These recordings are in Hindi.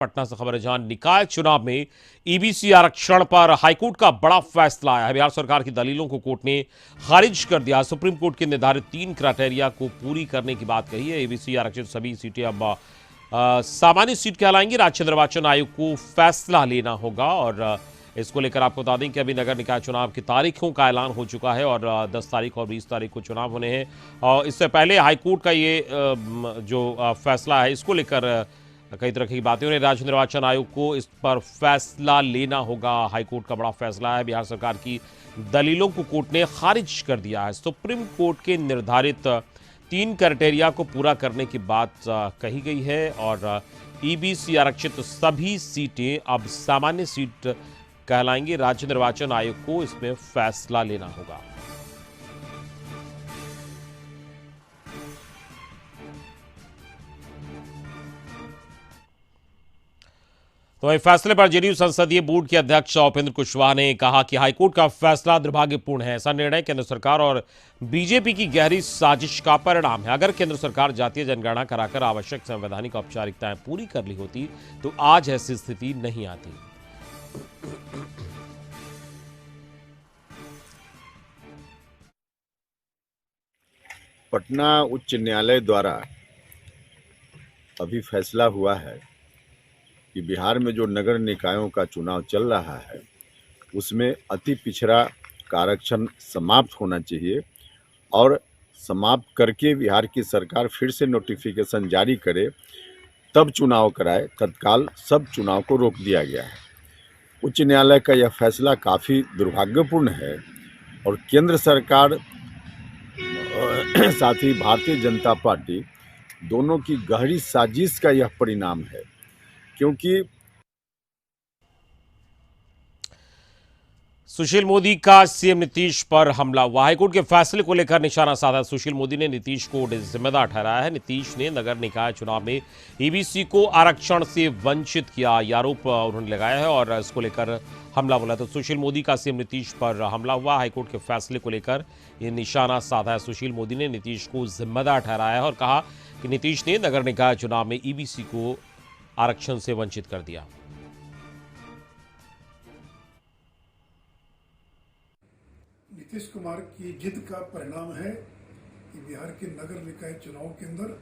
पटना से खबर है जहां निकाय चुनाव में ईबीसी आरक्षण पर हाईकोर्ट का बड़ा फैसला आया है। बिहार सरकार की दलीलों को कोर्ट ने खारिज कर दिया। सुप्रीम कोर्ट के निर्धारित 3 क्राइटेरिया को पूरी करने की बात कही है। ईबीसी आरक्षित सभी सीटें अब सामान्य सीट कहलाएंगी। राज्य निर्वाचन आयोग को फैसला लेना होगा और इसको लेकर आपको बता दें कि अभी नगर निकाय चुनाव की तारीखों का ऐलान हो चुका है और 10 तारीख और 20 तारीख को चुनाव होने हैं। और इससे पहले हाईकोर्ट का ये जो फैसला है इसको लेकर कई तरह की बातें हो रही। राज्य निर्वाचन आयोग को इस पर फैसला लेना होगा। हाईकोर्ट का बड़ा फैसला है। बिहार सरकार की दलीलों को कोर्ट ने खारिज कर दिया है। सुप्रीम कोर्ट के निर्धारित 3 क्राइटेरिया को पूरा करने की बात कही गई है और ईबीसी आरक्षित सभी सीटें अब सामान्य सीट कहलाएंगी। राज्य निर्वाचन आयोग को इसमें फैसला लेना होगा। तो इस फैसले पर जेडीयू संसदीय बोर्ड के अध्यक्ष उपेंद्र कुशवाहा ने कहा कि हाईकोर्ट का फैसला दुर्भाग्यपूर्ण है। ऐसा निर्णय केंद्र सरकार और बीजेपी की गहरी साजिश का परिणाम है। अगर केंद्र सरकार जातीय जनगणना कराकर आवश्यक संवैधानिक औपचारिकताएं पूरी कर ली होती तो आज ऐसी स्थिति नहीं आती। पटना उच्च न्यायालय द्वारा अभी फैसला हुआ है कि बिहार में जो नगर निकायों का चुनाव चल रहा है उसमें अति पिछड़ा का आरक्षण समाप्त होना चाहिए और समाप्त करके बिहार की सरकार फिर से नोटिफिकेशन जारी करे तब चुनाव कराए। तत्काल सब चुनाव को रोक दिया गया है। उच्च न्यायालय का यह फैसला काफ़ी दुर्भाग्यपूर्ण है और केंद्र सरकार साथ ही भारतीय जनता पार्टी दोनों की गहरी साजिश का यह परिणाम है, क्योंकि सुशील मोदी का सीएम नीतीश पर हमला हुआ। हाईकोर्ट के फैसले को लेकर निशाना साधा। सुशील मोदी ने नीतीश को जिम्मेदार ठहराया है। नीतीश ने नगर निकाय चुनाव में ईबीसी को आरक्षण से वंचित किया, यह आरोप उन्होंने लगाया है और इसको लेकर हमला बोला। तो सुशील मोदी का सीएम नीतीश पर हमला हुआ। हाईकोर्ट के फैसले को लेकर यह निशाना साधा है। सुशील मोदी ने नीतीश को जिम्मेदार ठहराया है और कहा कि नीतीश ने नगर निकाय चुनाव में ईबीसी को आरक्षण से वंचित कर दिया। नीतीश कुमार की जिद का परिणाम है कि बिहार के नगर निकाय चुनाव के अंदर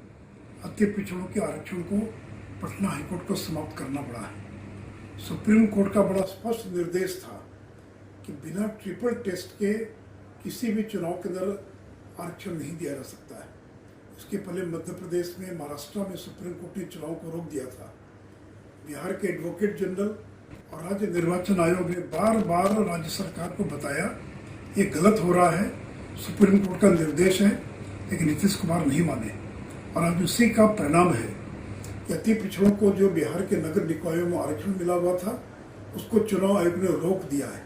अति पिछड़ों के आरक्षण को पटना हाईकोर्ट को समाप्त करना पड़ा है। सुप्रीम कोर्ट का बड़ा स्पष्ट निर्देश था कि बिना ट्रिपल टेस्ट के किसी भी चुनाव के अंदर आरक्षण नहीं दिया जा सकता है। इसके पहले मध्य प्रदेश में, महाराष्ट्र में सुप्रीम कोर्ट ने चुनाव को रोक दिया था। बिहार के एडवोकेट जनरल और राज्य निर्वाचन आयोग ने बार बार राज्य सरकार को बताया ये गलत हो रहा है, सुप्रीम कोर्ट का निर्देश है, लेकिन नीतीश कुमार नहीं माने और आज उसी का परिणाम है कि अति पिछड़ों को जो बिहार के नगर निकायों में आरक्षण मिला हुआ था उसको चुनाव आयोग ने रोक दिया है।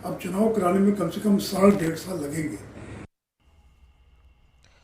अब चुनाव कराने में कम से कम 1.5 साल लगेंगे।